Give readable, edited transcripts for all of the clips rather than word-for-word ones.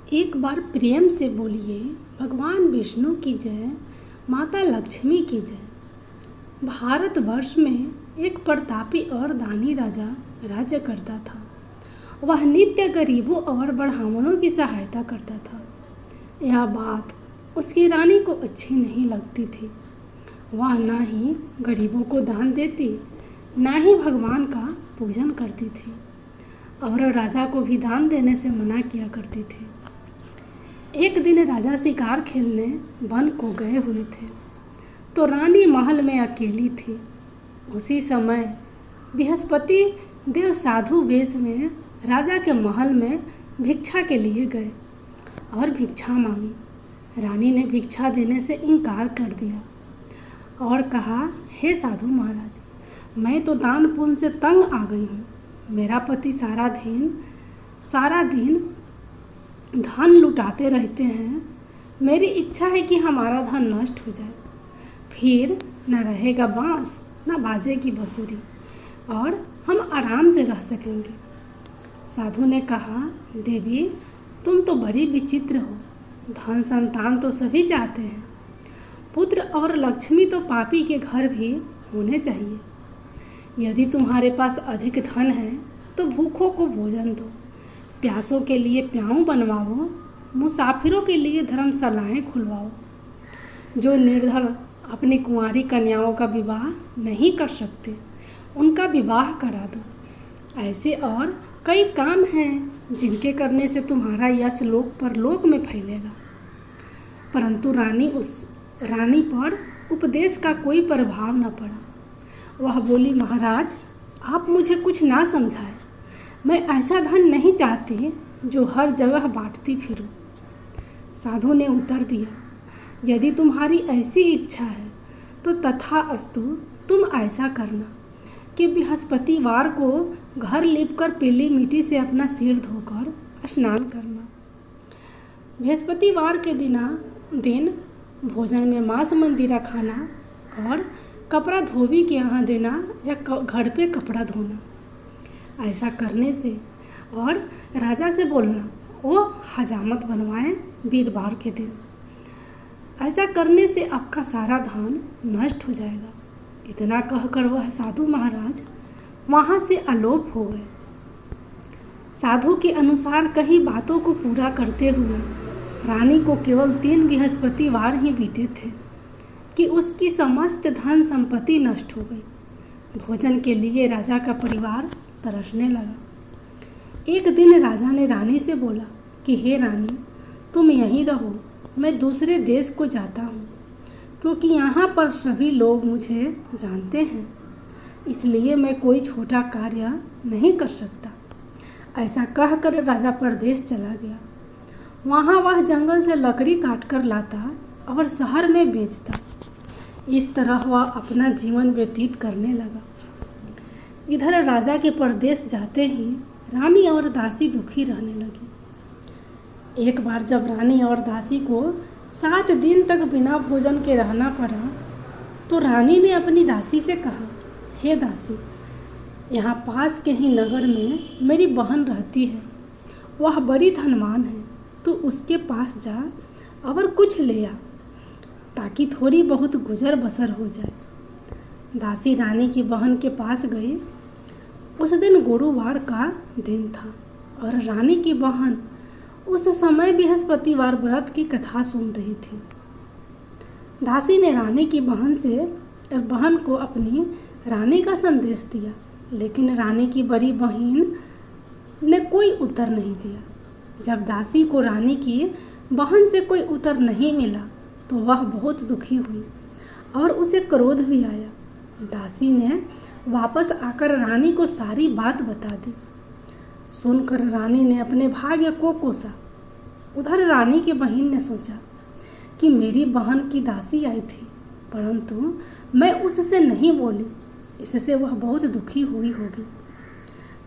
एक बार प्रेम से बोलिए, भगवान विष्णु की जय, माता लक्ष्मी की जय। भारतवर्ष में एक प्रतापी और दानी राजा राज्य करता था। वह नित्य गरीबों और ब्राह्मणों की सहायता करता था। यह बात उसकी रानी को अच्छी नहीं लगती थी। वह ना ही गरीबों को दान देती, ना ही भगवान का पूजन करती थी और राजा को भी दान देने से मना किया करती थी। एक दिन राजा शिकार खेलने वन को गए हुए थे तो रानी महल में अकेली थी। उसी समय बृहस्पति देव साधु वेश में राजा के महल में भिक्षा के लिए गए और भिक्षा मांगी। रानी ने भिक्षा देने से इनकार कर दिया और कहा, हे साधु महाराज, मैं तो दान पुण्य से तंग आ गई हूँ। मेरा पति सारा दिन धन लुटाते रहते हैं। मेरी इच्छा है कि हमारा धन नष्ट हो जाए, फिर न रहेगा बांस न बाजेगी बांसुरी और हम आराम से रह सकेंगे। साधु ने कहा, देवी, तुम तो बड़ी विचित्र हो। धन संतान तो सभी चाहते हैं। पुत्र और लक्ष्मी तो पापी के घर भी होने चाहिए। यदि तुम्हारे पास अधिक धन है तो भूखों को भोजन दो, प्यासों के लिए प्याऊ बनवाओ, मुसाफिरों के लिए धर्मशालाएं खुलवाओ। जो निर्धन अपनी कुंवारी कन्याओं का विवाह नहीं कर सकते, उनका विवाह करा दो। ऐसे और कई काम हैं जिनके करने से तुम्हारा यश लोक परलोक में फैलेगा। परंतु रानी पर उपदेश का कोई प्रभाव न पड़ा। वह बोली, महाराज, आप मुझे कुछ ना समझाए। मैं ऐसा धन नहीं चाहती जो हर जगह बांटती फिरूं। साधु ने उत्तर दिया, यदि तुम्हारी ऐसी इच्छा है तो तथास्तु, तुम ऐसा करना कि बृहस्पतिवार को घर लीपकर पीली मिट्टी से अपना सिर धोकर स्नान करना। बृहस्पतिवार के दिन भोजन में मांस मंदिरा खाना और कपड़ा धोबी के यहाँ देना या घर पे कपड़ा धोना। ऐसा करने से और राजा से बोलना वो हजामत बनवाएं वीरवार के दिन। ऐसा करने से आपका सारा धन नष्ट हो जाएगा। इतना कहकर वह साधु महाराज वहाँ से अलोप हो गए। साधु के अनुसार कई बातों को पूरा करते हुए रानी को केवल 3 बृहस्पतिवार ही बीते थे कि उसकी समस्त धन संपत्ति नष्ट हो गई। भोजन के लिए राजा का परिवार तरसने लगा। एक दिन राजा ने रानी से बोला कि हे रानी, तुम यहीं रहो, मैं दूसरे देश को जाता हूँ, क्योंकि यहाँ पर सभी लोग मुझे जानते हैं, इसलिए मैं कोई छोटा कार्य नहीं कर सकता। ऐसा कहकर राजा परदेश चला गया। वहाँ वह जंगल से लकड़ी काट कर लाता और शहर में बेचता। इस तरह वह अपना जीवन व्यतीत करने लगा। इधर राजा के परदेश जाते ही रानी और दासी दुखी रहने लगी। एक बार जब रानी और दासी को 7 दिन तक बिना भोजन के रहना पड़ा तो रानी ने अपनी दासी से कहा, हे दासी, यहाँ पास के ही नगर में मेरी बहन रहती है। वह बड़ी धनवान है, तो उसके पास जा और कुछ ले आ, ताकि थोड़ी बहुत गुजर बसर हो जाए। दासी रानी की बहन के पास गई। उस दिन गुरुवार का दिन था और रानी की बहन उस समय बृहस्पतिवार व्रत की कथा सुन रही थी। दासी ने रानी की बहन को अपनी रानी का संदेश दिया, लेकिन रानी की बड़ी बहन ने कोई उत्तर नहीं दिया। जब दासी को रानी की बहन से कोई उत्तर नहीं मिला तो वह बहुत दुखी हुई और उसे क्रोध भी आया। दासी ने वापस आकर रानी को सारी बात बता दी। सुनकर रानी ने अपने भाग्य को कोसा। उधर रानी की बहन ने सोचा कि मेरी बहन की दासी आई थी, परंतु मैं उससे नहीं बोली, इससे वह बहुत दुखी हुई होगी।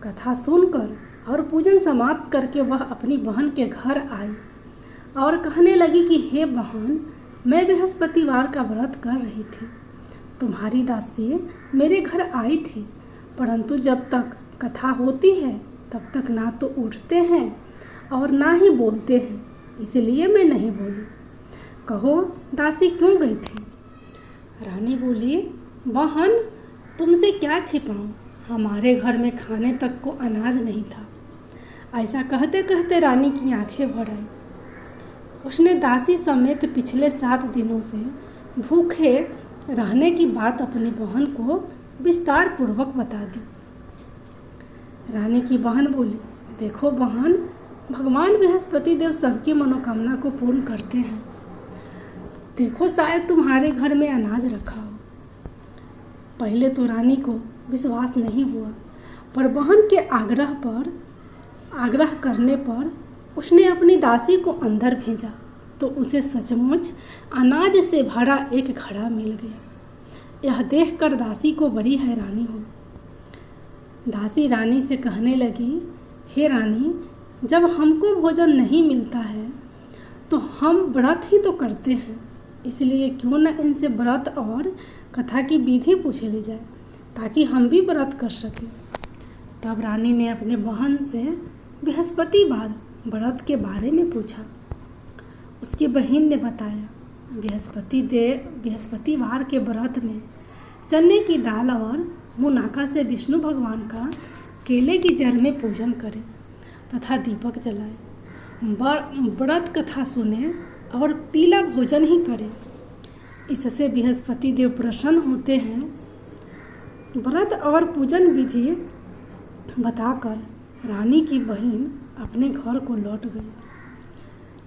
कथा सुनकर और पूजन समाप्त करके वह अपनी बहन के घर आई और कहने लगी कि हे बहन, मैं बृहस्पतिवार का व्रत कर रही थी। तुम्हारी दासी मेरे घर आई थी, परंतु जब तक कथा होती है तब तक ना तो उठते हैं और ना ही बोलते हैं। इसलिए मैं नहीं बोली। कहो दासी क्यों गई थी? रानी बोली, बहन तुमसे क्या छिपाऊं, हमारे घर में खाने तक को अनाज नहीं था। ऐसा कहते कहते रानी की आंखें भर आई। उसने दासी समेत पिछले 7 दिनों से भूखे रहने की बात अपनी बहन को विस्तार पूर्वक बता दी। रानी की बहन बोली, देखो बहन, भगवान बृहस्पति देव सबकी मनोकामना को पूर्ण करते हैं। देखो शायद तुम्हारे घर में अनाज रखा हो। पहले तो रानी को विश्वास नहीं हुआ, पर बहन के आग्रह करने पर उसने अपनी दासी को अंदर भेजा तो उसे सचमुच अनाज से भरा एक घड़ा मिल गया। यह देखकर दासी को बड़ी हैरानी हुई। दासी रानी से कहने लगी, हे रानी, जब हमको भोजन नहीं मिलता है तो हम व्रत ही तो करते हैं, इसलिए क्यों न इनसे व्रत और कथा की विधि पूछ ली जाए ताकि हम भी व्रत कर सकें। तब रानी ने अपने बहन से बृहस्पतिवार व्रत के बारे में पूछा। उसकी बहन ने बताया, बृहस्पतिवार के व्रत में चने की दाल और मुनाका से विष्णु भगवान का केले की जड़ में पूजन करें तथा दीपक जलाएं, व्रत कथा सुने और पीला भोजन ही करें। इससे बृहस्पति देव प्रसन्न होते हैं। व्रत और पूजन विधि बताकर रानी की बहन अपने घर को लौट गई।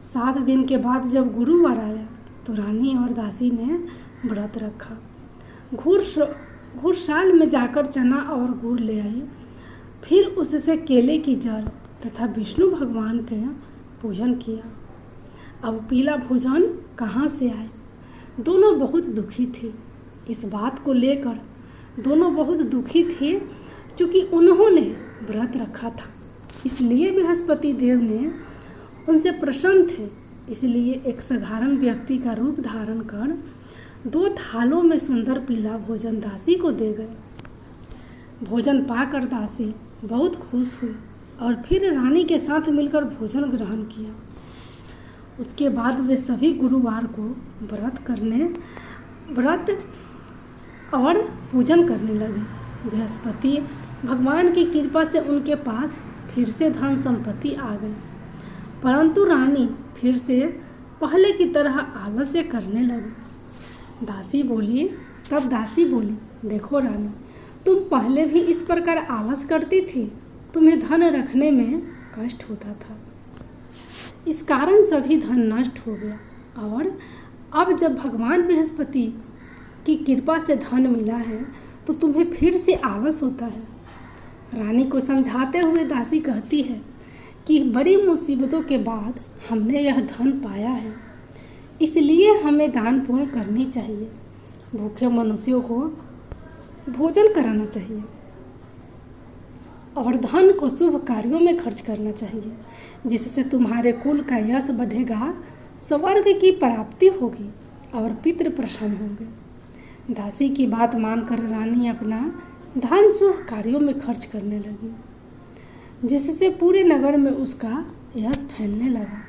7 दिन के बाद जब गुरुवार आया तो रानी और दासी ने व्रत रखा। घुड़साल में जाकर चना और गुड़ ले आई, फिर उससे केले की जड़ तथा विष्णु भगवान का पूजन किया। अब पीला भोजन कहाँ से आए? दोनों बहुत दुखी थे। इस बात को लेकर दोनों बहुत दुखी थे क्योंकि उन्होंने व्रत रखा था, इसलिए बृहस्पति देव ने उनसे प्रसन्न थे। इसलिए एक साधारण व्यक्ति का रूप धारण कर 2 थालों में सुंदर पीला भोजन दासी को दे गए। भोजन पाकर दासी बहुत खुश हुई और फिर रानी के साथ मिलकर भोजन ग्रहण किया। उसके बाद वे सभी गुरुवार को व्रत और पूजन करने लगे। बृहस्पति भगवान की कृपा से उनके पास फिर से धन संपत्ति आ गई, परंतु रानी फिर से पहले की तरह आलस्य करने लगी। दासी बोली, देखो रानी, तुम पहले भी इस प्रकार आलस करती थी, तुम्हें धन रखने में कष्ट होता था, इस कारण सभी धन नष्ट हो गया और अब जब भगवान बृहस्पति की कृपा से धन मिला है तो तुम्हें फिर से आलस होता है। रानी को समझाते हुए दासी कहती है कि बड़ी मुसीबतों के बाद हमने यह धन पाया है, इसलिए हमें दान पुण्य करनी चाहिए, भूखे मनुष्यों को भोजन कराना चाहिए और धन को शुभ कार्यों में खर्च करना चाहिए, जिससे तुम्हारे कुल का यश बढ़ेगा, स्वर्ग की प्राप्ति होगी और पितृ प्रसन्न होंगे। दासी की बात मानकर रानी अपना धन शुभ कार्यों में खर्च करने लगी, जिससे पूरे नगर में उसका यश फैलने लगा।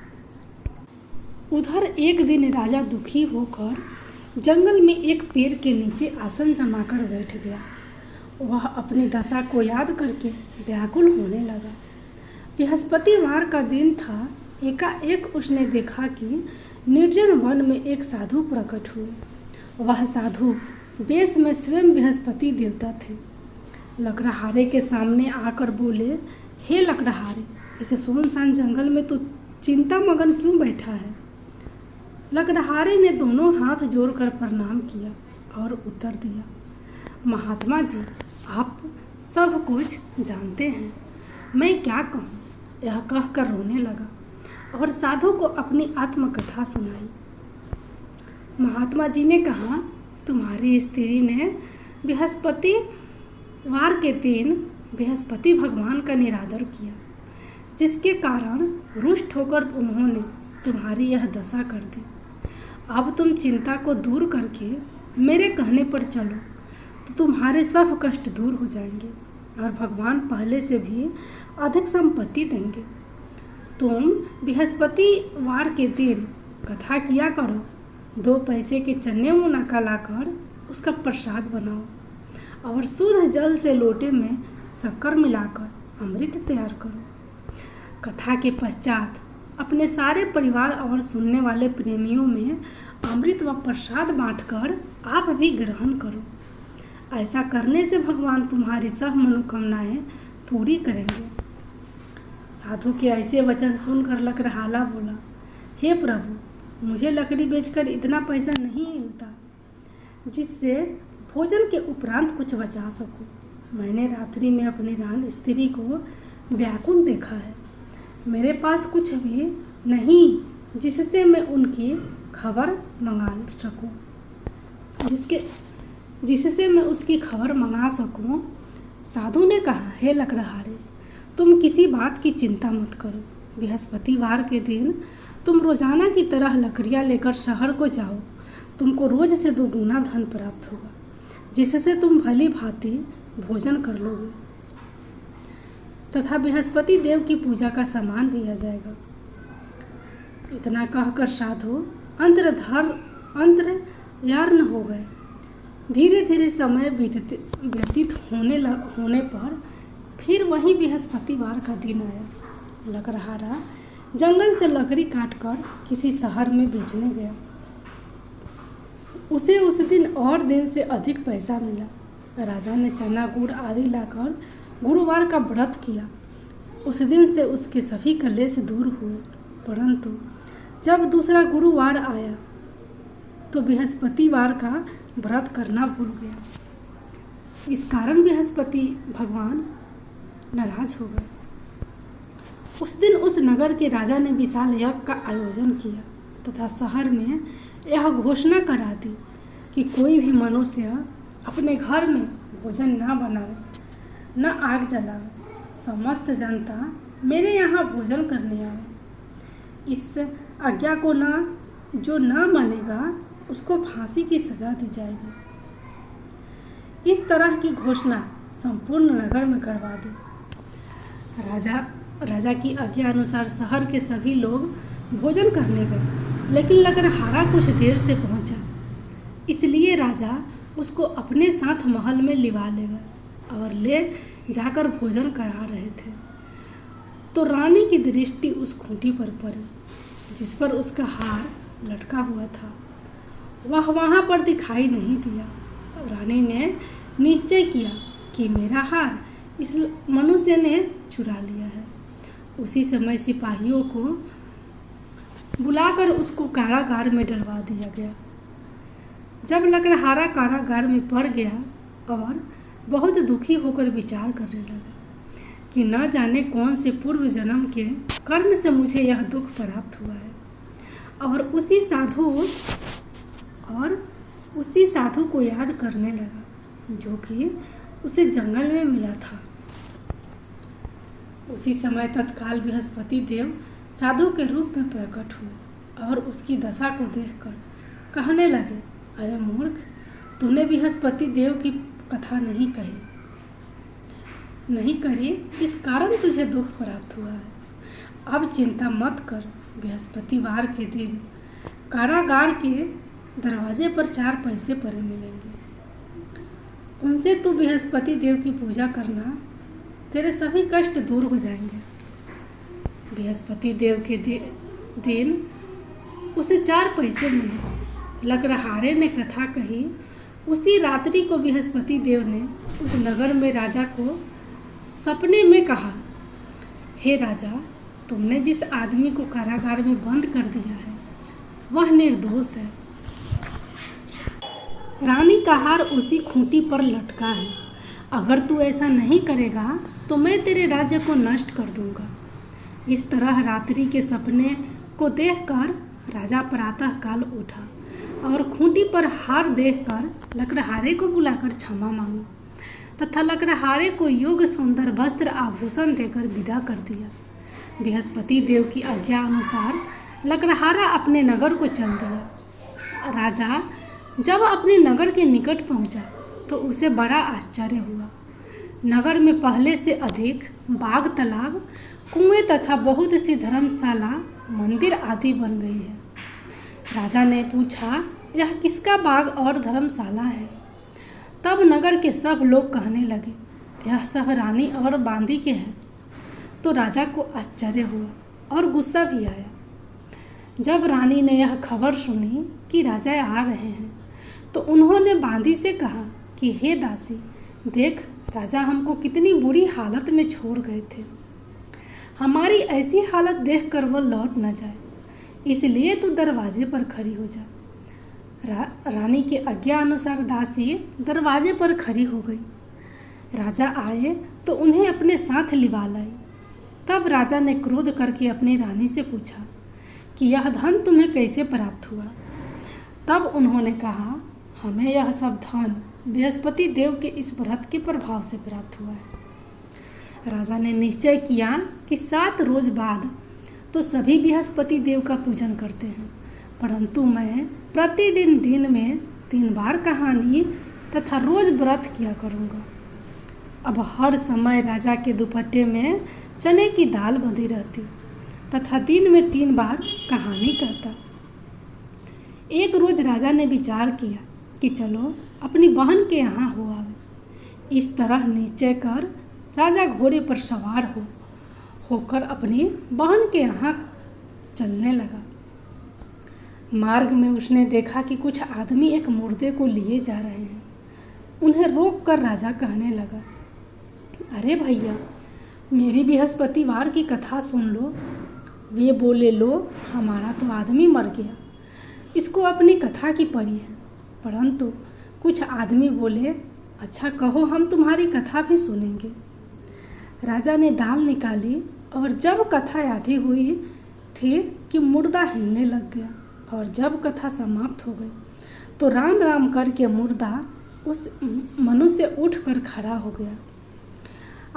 उधर एक दिन राजा दुखी होकर जंगल में एक पेड़ के नीचे आसन जमाकर बैठ गया। वह अपनी दशा को याद करके व्याकुल होने लगा। बृहस्पतिवार का दिन था। एकाएक उसने देखा कि निर्जन वन में एक साधु प्रकट हुए। वह साधु वेश में स्वयं बृहस्पति देवता थे। लकड़हारे के सामने आकर बोले, हे लकड़हारे, इस सुनसान जंगल में तो चिंता मगन क्यों बैठा है? लकड़हारे ने दोनों हाथ जोड़कर प्रणाम किया और उत्तर दिया, महात्मा जी, आप सब कुछ जानते हैं, मैं क्या कहूँ? यह कहकर रोने लगा और साधु को अपनी आत्मकथा सुनाई। महात्मा जी ने कहा, तुम्हारी स्त्री ने बृहस्पतिवार के दिन बृहस्पति भगवान का निरादर किया, जिसके कारण रुष्ट होकर उन्होंने तुम्हारी यह दशा कर दी। अब तुम चिंता को दूर करके मेरे कहने पर चलो तो तुम्हारे सब कष्ट दूर हो जाएंगे और भगवान पहले से भी अधिक संपत्ति देंगे। तुम बृहस्पतिवार के दिन कथा किया करो। 2 पैसे के चने मुनक्का लाकर उसका प्रसाद बनाओ और शुद्ध जल से लोटे में शक्कर मिलाकर अमृत तैयार करो। कथा के पश्चात अपने सारे परिवार और सुनने वाले प्रेमियों में अमृत व प्रसाद बांटकर आप भी ग्रहण करो। ऐसा करने से भगवान तुम्हारी सब मनोकामनाएं पूरी करेंगे। साधु के ऐसे वचन सुनकर लकड़हारा बोला, हे प्रभु, मुझे लकड़ी बेचकर इतना पैसा नहीं मिलता जिससे भोजन के उपरांत कुछ बचा सकूं। मैंने रात्रि में अपनी रानी स्त्री को व्याकुल देखा है। मेरे पास कुछ भी नहीं जिससे मैं उनकी खबर मंगा सकूं, जिससे मैं उसकी खबर मंगा सकूं। साधु ने कहा, हे लकड़हारे, तुम किसी बात की चिंता मत करो। बृहस्पतिवार के दिन तुम रोजाना की तरह लकड़ियाँ लेकर शहर को जाओ। तुमको रोज से 2 गुना धन प्राप्त होगा, जिससे तुम भली भांति भोजन कर लोगे तथा बृहस्पति देव की पूजा का सामान भी आ जाएगा। इतना कहकर साधु अंतर्यान हो गए। धीरे धीरे समय व्यतीत होने पर फिर वही बृहस्पतिवार का दिन आया। लकड़हारा जंगल से लकड़ी काटकर किसी शहर में बेचने गया। उसे उस दिन और दिन से अधिक पैसा मिला। राजा ने चना गुड़ आदि लाकर गुरुवार का व्रत किया। उस दिन से उसके सभी कलेश दूर हुए। परंतु जब दूसरा गुरुवार आया तो बृहस्पतिवार का व्रत करना भूल गया। इस कारण बृहस्पति भगवान नाराज हो गए। उस दिन उस नगर के राजा ने विशाल यज्ञ का आयोजन किया तथा शहर में यह घोषणा करा दी कि कोई भी मनुष्य अपने घर में भोजन न बनावे, न आग जलावे। समस्त जनता मेरे यहाँ भोजन करने आवे। इस आज्ञा को जो न मानेगा उसको फांसी की सजा दी जाएगी। इस तरह की घोषणा संपूर्ण नगर में करवा दी। राजा की आज्ञा अनुसार शहर के सभी लोग भोजन करने गए, लेकिन लकड़हारा कुछ देर से पहुंचा। इसलिए राजा उसको अपने साथ महल में लिवा ले गए और ले जाकर भोजन करा रहे थे तो रानी की दृष्टि उस खूंटी पर पड़ी जिस पर उसका हार लटका हुआ था। वह वहाँ पर दिखाई नहीं दिया। रानी ने निश्चय किया कि मेरा हार इस मनुष्य ने चुरा लिया है। उसी समय सिपाहियों को बुलाकर उसको कारागार में डलवा दिया गया। जब लकड़हारा कारागार में पड़ गया और बहुत दुखी होकर विचार करने लगा कि न जाने कौन से पूर्व जन्म के कर्म से मुझे यह दुख प्राप्त हुआ है, और उसी साधु को याद करने लगा जो कि उसे जंगल में मिला था। उसी समय तत्काल बृहस्पति देव साधु के रूप में प्रकट हुए और उसकी दशा को देखकर कहने लगे, अरे मूर्ख, तूने बृहस्पति देव की कथा नहीं करी, इस कारण तुझे दुख प्राप्त हुआ है। अब चिंता मत कर। बृहस्पतिवार के दिन कारागार के दरवाजे पर 4 पैसे पड़े मिलेंगे। उनसे तू बृहस्पति देव की पूजा करना, तेरे सभी कष्ट दूर हो जाएंगे। बृहस्पति देव के दिन उसे 4 पैसे मिले। लकड़हारे ने कथा कही। उसी रात्रि को बृहस्पति देव ने उस नगर में राजा को सपने में कहा, हे राजा, तुमने जिस आदमी को कारागार में बंद कर दिया है वह निर्दोष है। रानी का हार उसी खूंटी पर लटका है। अगर तू ऐसा नहीं करेगा तो मैं तेरे राज्य को नष्ट कर दूंगा। इस तरह रात्रि के सपने को देखकर राजा प्रातः काल उठा और खूंटी पर हार देखकर लकड़हारे को बुलाकर क्षमा मांगी तथा लकड़हारे को योग्य सुंदर वस्त्र आभूषण देकर विदा कर दिया। बृहस्पति देव की आज्ञा अनुसार लकड़हारा अपने नगर को चल दिया। राजा जब अपने नगर के निकट पहुंचा तो उसे बड़ा आश्चर्य हुआ। नगर में पहले से अधिक बाग, तालाब कुएं तथा बहुत सी धर्मशाला, मंदिर आदि बन गई है। राजा ने पूछा, यह किसका बाग और धर्मशाला है? तब नगर के सब लोग कहने लगे, यह सब रानी और बांदी के हैं। तो राजा को आश्चर्य हुआ और गुस्सा भी आया। जब रानी ने यह खबर सुनी कि राजा आ रहे हैं, तो उन्होंने बांदी से कहा कि हे दासी, देख, राजा हमको कितनी बुरी हालत में छोड़ गए थे। हमारी ऐसी हालत देखकर वो लौट न जाए, इसलिए तू दरवाजे पर खड़ी हो जा। रानी के आज्ञा अनुसार दासी दरवाजे पर खड़ी हो गई। राजा आए तो उन्हें अपने साथ लिवा लाई। तब राजा ने क्रोध करके अपनी रानी से पूछा कि यह धन तुम्हें कैसे प्राप्त हुआ? तब उन्होंने कहा, हमें यह सब धन बृहस्पति देव के इस व्रत के प्रभाव से प्राप्त हुआ है। राजा ने निश्चय किया कि 7 रोज बाद तो सभी बृहस्पति देव का पूजन करते हैं, परंतु मैं प्रतिदिन दिन में 3 बार कहानी तथा रोज व्रत किया करूँगा। अब हर समय राजा के दुपट्टे में चने की दाल बंधी रहती तथा दिन में 3 बार कहानी कहता। एक रोज राजा ने विचार किया कि चलो अपनी बहन के यहाँ हो आवे। इस तरह निश्चय कर राजा घोड़े पर सवार होकर अपनी बहन के यहाँ चलने लगा। मार्ग में उसने देखा कि कुछ आदमी एक मुर्दे को लिए जा रहे हैं। उन्हें रोककर राजा कहने लगा, अरे भैया, मेरी बृहस्पतिवार की कथा सुन लो। वे बोले, लो, हमारा तो आदमी मर गया, इसको अपनी कथा की पड़ी है। परंतु कुछ आदमी बोले, अच्छा कहो, हम तुम्हारी कथा भी सुनेंगे। राजा ने दाल निकाली और जब कथा आधी हुई थी कि मुर्दा हिलने लग गया, और जब कथा समाप्त हो गई तो राम राम करके मुर्दा उस मनुष्य उठकर खड़ा हो गया।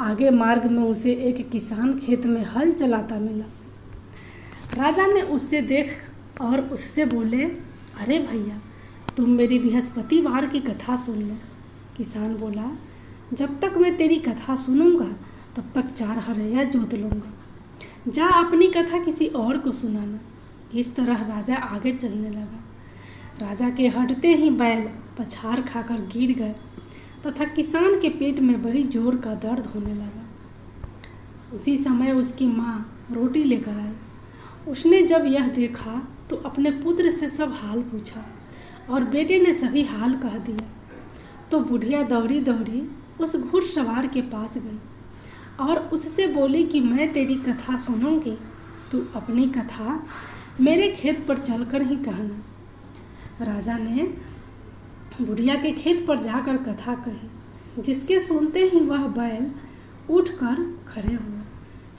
आगे मार्ग में उसे एक किसान खेत में हल चलाता मिला। राजा ने उससे देख और उससे बोले, अरे भैया, तुम मेरी बृहस्पतिवार की कथा सुन लो। किसान बोला, जब तक मैं तेरी कथा सुनूंगा तब तक 4 हरैया जोत लूँगा। जा अपनी कथा किसी और को सुनाना। इस तरह राजा आगे चलने लगा। राजा के हटते ही बैल पछाड़ खाकर गिर गए तथा किसान के पेट में बड़ी जोर का दर्द होने लगा। उसी समय उसकी माँ रोटी लेकर आई। उसने जब यह देखा तो अपने पुत्र से सब हाल पूछा और बेटे ने सभी हाल कह दिया। तो बुढ़िया दौड़ी दौड़ी उस घुड़सवार के पास गई और उससे बोली कि मैं तेरी कथा सुनूंगी, तू अपनी कथा मेरे खेत पर चलकर ही कहना। राजा ने बुढ़िया के खेत पर जाकर कथा कही, जिसके सुनते ही वह बैल उठकर खड़े हुए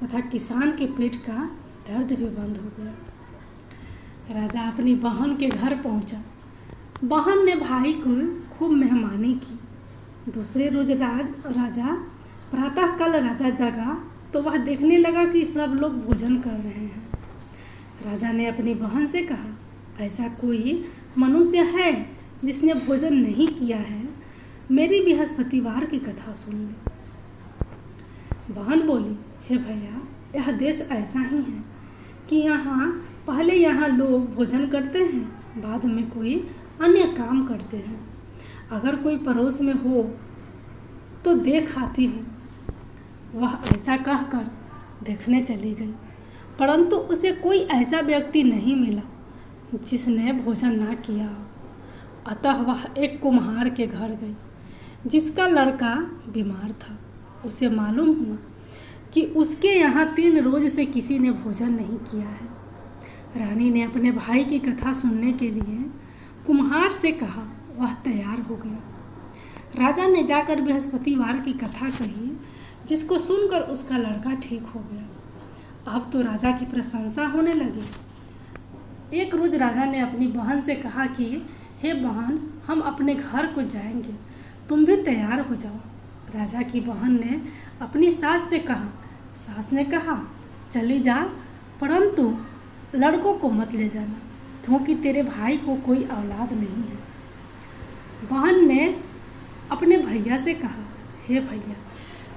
तथा किसान के पेट का दर्द भी बंद हो गया। राजा अपनी बहन के घर पहुंचा। बहन ने भाई को खूब मेहमानी की। दूसरे रोज राजा प्रातःकाल राजा जगा तो वह देखने लगा कि सब लोग भोजन कर रहे हैं। राजा ने अपनी बहन से कहा, ऐसा कोई मनुष्य है जिसने भोजन नहीं किया है? मेरी बृहस्पतिवार की कथा सुन ले। बहन बोली, हे भैया, यह देश ऐसा ही है कि पहले यहाँ लोग भोजन करते हैं, बाद में कोई अन्य काम करते हैं। अगर कोई पड़ोस में हो तो देख आती हूँ। वह ऐसा कहकर देखने चली गई, परंतु उसे कोई ऐसा व्यक्ति नहीं मिला जिसने भोजन ना किया हो। अतः वह एक कुम्हार के घर गई, जिसका लड़का बीमार था। उसे मालूम हुआ कि उसके यहाँ 3 रोज से किसी ने भोजन नहीं किया है। रानी ने अपने भाई की कथा सुनने के लिए कुम्हार से कहा। वह तैयार हो गया। राजा ने जाकर बृहस्पतिवार की कथा कही, जिसको सुनकर उसका लड़का ठीक हो गया। अब तो राजा की प्रशंसा होने लगी। एक रोज राजा ने अपनी बहन से कहा कि हे बहन, हम अपने घर को जाएंगे, तुम भी तैयार हो जाओ। राजा की बहन ने अपनी सास से कहा। सास ने कहा, चली जा, परंतु लड़कों को मत ले जाना, क्योंकि तेरे भाई को कोई औलाद नहीं है। बहन ने अपने भैया से कहा, हे भैया,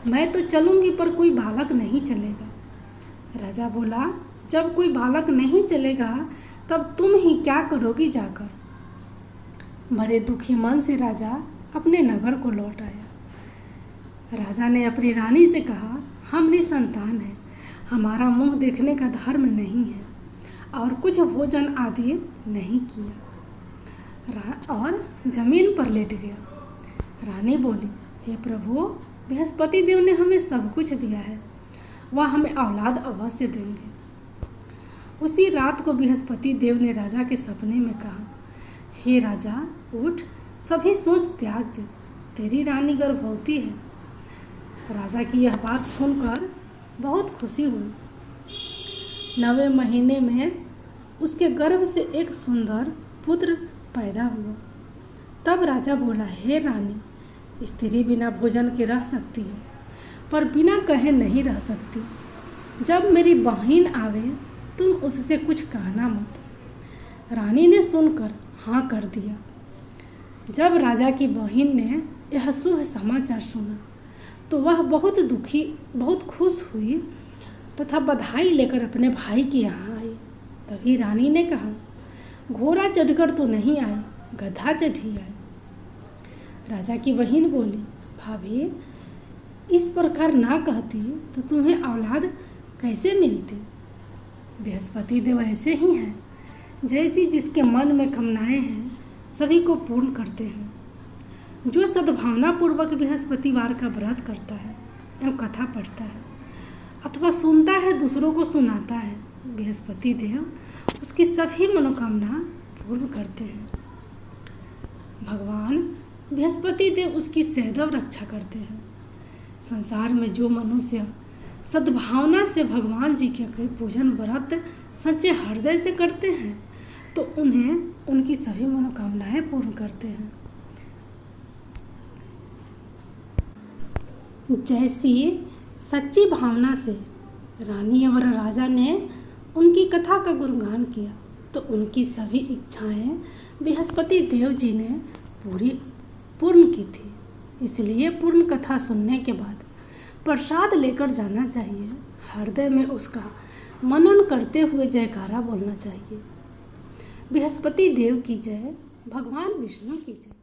मैं तो चलूँगी पर कोई बालक नहीं चलेगा। राजा बोला, जब कोई बालक नहीं चलेगा तब तुम ही क्या करोगी जाकर। बड़े दुखी मन से राजा अपने नगर को लौट आया। राजा ने अपनी रानी से कहा, हम निसंतान हैं, हमारा मुंह देखने का धर्म नहीं है और कुछ भोजन आदि नहीं किया और जमीन पर लेट गया। रानी बोली, हे प्रभु, बृहस्पति देव ने हमें सब कुछ दिया है, वह हमें औलाद अवश्य देंगे। उसी रात को बृहस्पति देव ने राजा के सपने में कहा, हे राजा, उठ, सभी सोच त्याग दे, तेरी रानी गर्भवती है। राजा की यह बात सुनकर बहुत खुशी हुई। 9वें महीने में उसके गर्भ से एक सुंदर पुत्र पैदा हुआ। तब राजा बोला, हे रानी, स्त्री बिना भोजन के रह सकती है, पर बिना कहे नहीं रह सकती। जब मेरी बहन आवे तुम उससे कुछ कहना मत। रानी ने सुनकर हाँ कर दिया। जब राजा की बहन ने यह शुभ समाचार सुना तो वह बहुत खुश हुई तथा बधाई लेकर अपने भाई के यहाँ आई। तभी रानी ने कहा, घोड़ा चढ़कर तो नहीं आई, गधा चढ़ी आई। राजा की बहन बोली, भाभी, इस प्रकार ना कहती तो तुम्हें औलाद कैसे मिलती। बृहस्पति देव ऐसे ही हैं, जैसी जिसके मन में कामनाएं हैं सभी को पूर्ण करते हैं। जो सद्भावना पूर्वक बृहस्पतिवार का व्रत करता है एवं कथा पढ़ता है अथवा सुनता है, दूसरों को सुनाता है, बृहस्पति देव उसकी सभी मनोकामना पूर्ण करते हैं। भगवान बृहस्पति देव उसकी सदैव रक्षा करते हैं। संसार में जो मनुष्य सद्भावना से भगवान जी के पूजन व्रत सच्चे हृदय से करते हैं तो उन्हें उनकी सभी मनोकामनाएं पूर्ण करते हैं। जैसी सच्ची भावना से रानी और राजा ने उनकी कथा का गुणगान किया तो उनकी सभी इच्छाएं बृहस्पति देव जी ने पूर्ण की थी। इसलिए पूर्ण कथा सुनने के बाद प्रसाद लेकर जाना चाहिए, हृदय में उसका मनन करते हुए जयकारा बोलना चाहिए। बृहस्पति देव की जय, भगवान विष्णु की जय।